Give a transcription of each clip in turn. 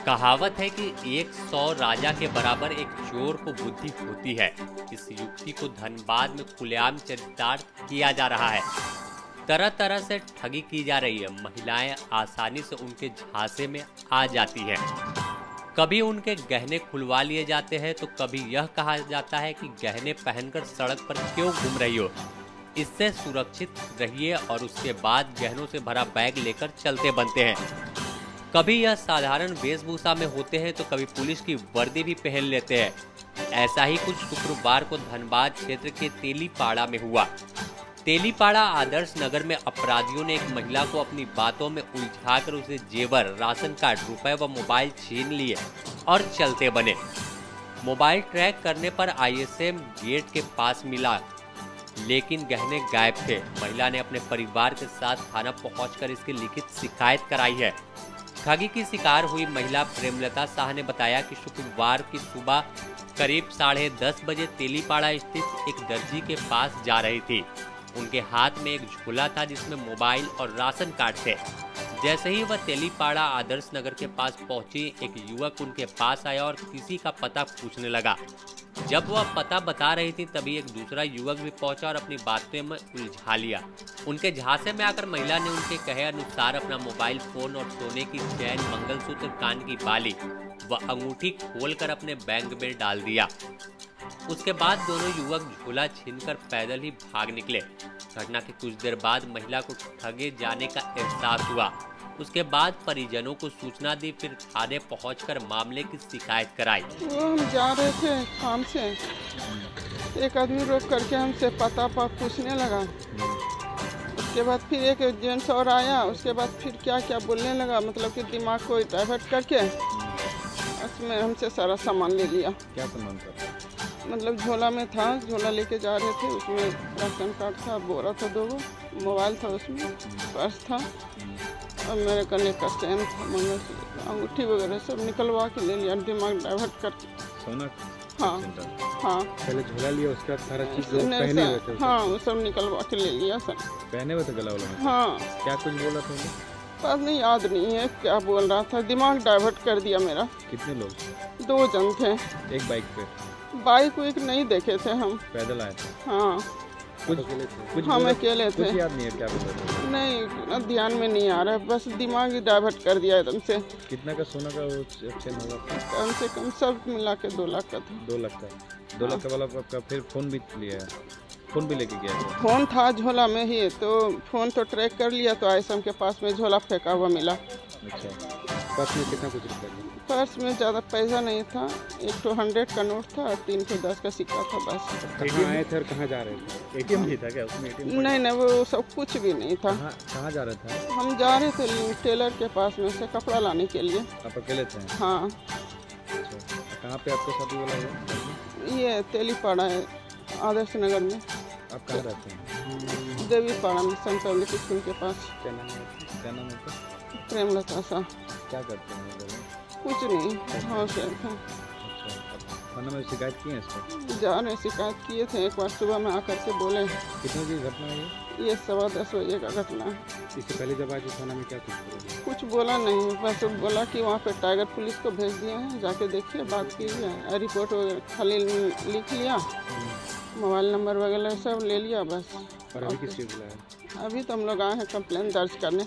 कहावत है कि 100 राजा के बराबर एक चोर को बुद्धि होती है। इस युक्ति को धनबाद में खुलेआम चरितार्थ किया जा रहा है। तरह तरह से ठगी की जा रही है। महिलाएं आसानी से उनके झांसे में आ जाती हैं। कभी उनके गहने खुलवा लिए जाते हैं तो कभी यह कहा जाता है कि गहने पहनकर सड़क पर क्यों घूम रही हो, इससे सुरक्षित रहिए, और उसके बाद गहनों से भरा बैग लेकर चलते बनते हैं। कभी यह साधारण वेशभूषा में होते हैं तो कभी पुलिस की वर्दी भी पहन लेते हैं। ऐसा ही कुछ शुक्रवार को धनबाद क्षेत्र के तेलीपाड़ा में हुआ। तेलीपाड़ा आदर्श नगर में अपराधियों ने एक महिला को अपनी बातों में उलझाकर उसे जेवर, राशन कार्ड, रुपए व मोबाइल छीन लिए और चलते बने। मोबाइल ट्रैक करने पर आईएसएम गेट के पास मिला, लेकिन गहने गायब थे। महिला ने अपने परिवार के साथ थाना पहुंचकर इसकी लिखित शिकायत कराई है। ठगी की शिकार हुई महिला प्रेमलता शाह ने बताया कि शुक्रवार की सुबह करीब 10:30 बजे तेलीपाड़ा स्थित एक दर्जी के पास जा रही थी। उनके हाथ में एक झोला था जिसमें मोबाइल और राशन कार्ड थे। जैसे ही वह तेलीपाड़ा आदर्श नगर के पास पहुंची, एक युवक उनके पास आया और किसी का पता पूछने लगा। जब वह पता बता रही थी तभी एक दूसरा युवक भी पहुंचा और अपनी बातों में उलझा लिया। उनके झांसे में आकर महिला ने उनके कहे अनुसार अपना मोबाइल फोन और सोने की चैन, मंगलसूत्र, कान की बाली व अंगूठी खोलकर अपने बैंक में डाल दिया। उसके बाद दोनों युवक झोला छीनकर पैदल ही भाग निकले। घटना के कुछ देर बाद महिला को ठगे जाने का एहसास हुआ। उसके बाद परिजनों को सूचना दी, फिर थाने पहुंचकर मामले की शिकायत कराई। वो हम जा रहे थे काम से, एक आदमी रोक करके हमसे पता पूछने लगा। उसके बाद फिर एक जेंट्स और आया। उसके बाद फिर क्या क्या बोलने लगा, मतलब कि दिमाग को डाइवर्ट करके उसमें हमसे सारा सामान ले लिया। क्या सामान था? मतलब झोला में था, झोला लेके जा रहे थे। उसमें राशन कार्ड था, बोरा था, 2 मोबाइल था, उसमें पर्स था और मेरे गले का चैन था, मंगलसूत्र, अंगूठी वगैरह सब निकलवा के ले लिया, दिमाग डाइवर्ट करके। सोना? हाँ हाँ। पहले झोला लिया, उसका सारा चीज पहने हुए थे? हाँ, वो सब निकलवा के ले लिया सब। पहने हुए थे गला वाला में? हाँ। क्या कुछ बोला था उन्हें? बात नहीं याद नहीं है क्या बोल रहा था, दिमाग डाइवर्ट कर दिया मेरा। कितने लोग? 2 जन थे। एक बाइक पे? बाइक वाइक नहीं देखे थे हम। पैदल आए थे? हाँ। कुछ अकेले थे? हम अकेले थे। कुछ याद नहीं है क्या बोल रहे थे? नहीं, ध्यान में नहीं आ रहा है, बस दिमाग ही डाइवर्ट कर दिया एकदम से। कितना का सोना का चेन होगा? कम से कम सब मिला के 2 लाख का था। 2 लाख का? 2 लाख का वाला आपका फिर फोन भी लिया है? फोन भी लेके गया है? फोन था झोला में ही, तो फोन तो ट्रैक कर लिया, तो आईएसएम के पास में झोला फेंका हुआ मिला। अच्छा, पर्स में कितना कुछ रुपया था? पर्स में ज़्यादा पैसा नहीं था, 1 तो 100 का नोट था और 3 तो 10 का सिक्का था बस। कहाँ आए थे और कहाँ जा रहे थे? एटीएम भी था क्या उसमें? एटीएम नहीं, वो सब कुछ भी नहीं था। कहाँ जा रहे थे? हम जा रहे थे टेलर के पास में से कपड़ा लाने के लिए। आप अकेले थे? हाँ। अच्छा, कहाँ पे आपको शादी वाला है? ये तेलीपाड़ा है, आदर्श नगर में। आप कहाँ रहते हैं? देवीपाड़ा में, संत पब्लिक स्कूल के पास। क्या नाम है? क्या नाम है? प्रेमलता शाह। क्या करते हैं वो? कुछ नहीं, हाँ सर। अच्छा, थाना में शिकायत की है इस पर? जा रहे शिकायत किए थे, एक बार सुबह में आकर के बोले। कितने बजे घटना है ये 10:15 बजे का घटना है। इससे पहले जब आज थाना में क्या कुछ बोला नहीं, बस बोला कि वहाँ पे टाइगर पुलिस को भेज दिया है, जाके देखिए, बात कीजिए, रिपोर्ट वगैरह खाली लिख लिया, मोबाइल नंबर वगैरह सब ले लिया बस। और अभी किस चीज़ बुलाया? अभी तो हम लोग आए हैं कंप्लेन दर्ज करने।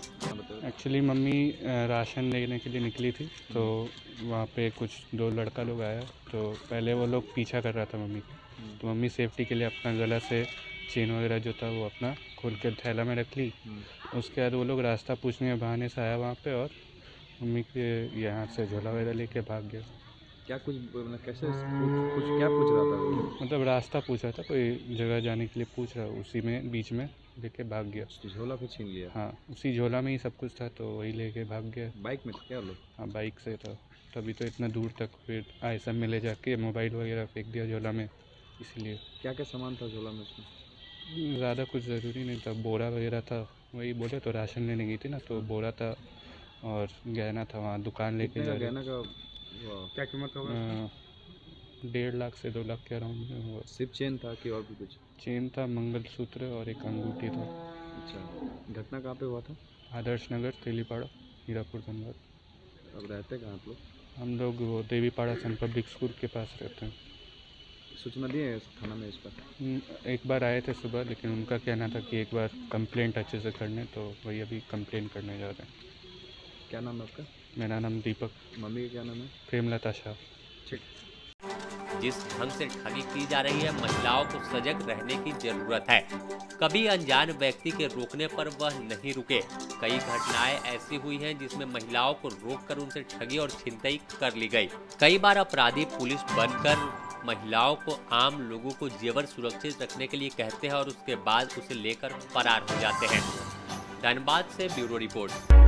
एक्चुअली मम्मी राशन लेने के लिए निकली थी, तो वहाँ पे कुछ 2 लड़का लोग आया, तो पहले वो लोग पीछा कर रहा था मम्मी, तो मम्मी सेफ्टी के लिए अपना गला से चेन वगैरह जो था वो अपना खोल के थैला में रख ली। उसके बाद वो लोग रास्ता पूछने के बहाने से आया वहाँ पे और मम्मी के यहाँ से झोला वगैरह लेके भाग गया। क्या कुछ मतलब कैसे कुछ क्या पूछ रहा था वो? मतलब रास्ता पूछ रहा था, कोई जगह जाने के लिए पूछ रहा, उसी में बीच में लेके भाग गया। झोला को छीन लिया? हाँ, उसी झोला में ही सब कुछ था, तो वही लेके भाग गया। बाइक में क्या लोग? हाँ, बाइक से था, तभी तो इतना दूर तक फिर आईएसएम में ले जाके मोबाइल वगैरह फेंक दिया झोला में। इसलिए क्या क्या सामान था झोला में उसमें? ज़्यादा कुछ ज़रूरी नहीं था, बोरा वगैरह था, वही बोले तो राशन लेने गई थी ना, तो बोरा था और गहना था, वहाँ दुकान लेके जा गहना का क्या कीमत होगा? 1.5 लाख से 2 लाख के अराउंड में हुआ। सिर्फ चेन था कि और भी कुछ? चेन था, मंगलसूत्र और एक अंगूठी था। अच्छा, घटना कहाँ पे हुआ था? आदर्श नगर, तेलीपाड़ा, हीरापुर, धनबाद। अब रहते कहाँ आप लोग? हम लोग वो देवीपाड़ा सन पब्लिक स्कूल के पास रहते हैं। सूचना दिए हैं थाना में इस पर? एक बार आए थे सुबह, लेकिन उनका कहना था कि एक बार कंप्लेंट अच्छे से करने, तो वही अभी कंप्लेंट करने जा रहे हैं। क्या नाम है आपका? मेरा नाम दीपक। मम्मी का क्या नाम है? प्रेमलता शाह। ठीक। जिस ढंग से ठगी की जा रही है, महिलाओं को सजग रहने की जरूरत है। कभी अनजान व्यक्ति के रोकने पर वह नहीं रुके। कई घटनाएं ऐसी हुई हैं जिसमें महिलाओं को रोककर उनसे ठगी और छिनतई कर ली गई। कई बार अपराधी पुलिस बनकर महिलाओं को आम लोगों को जेवर सुरक्षित रखने के लिए कहते हैं और उसके बाद उसे लेकर फरार हो जाते हैं। धनबाद से ब्यूरो रिपोर्ट।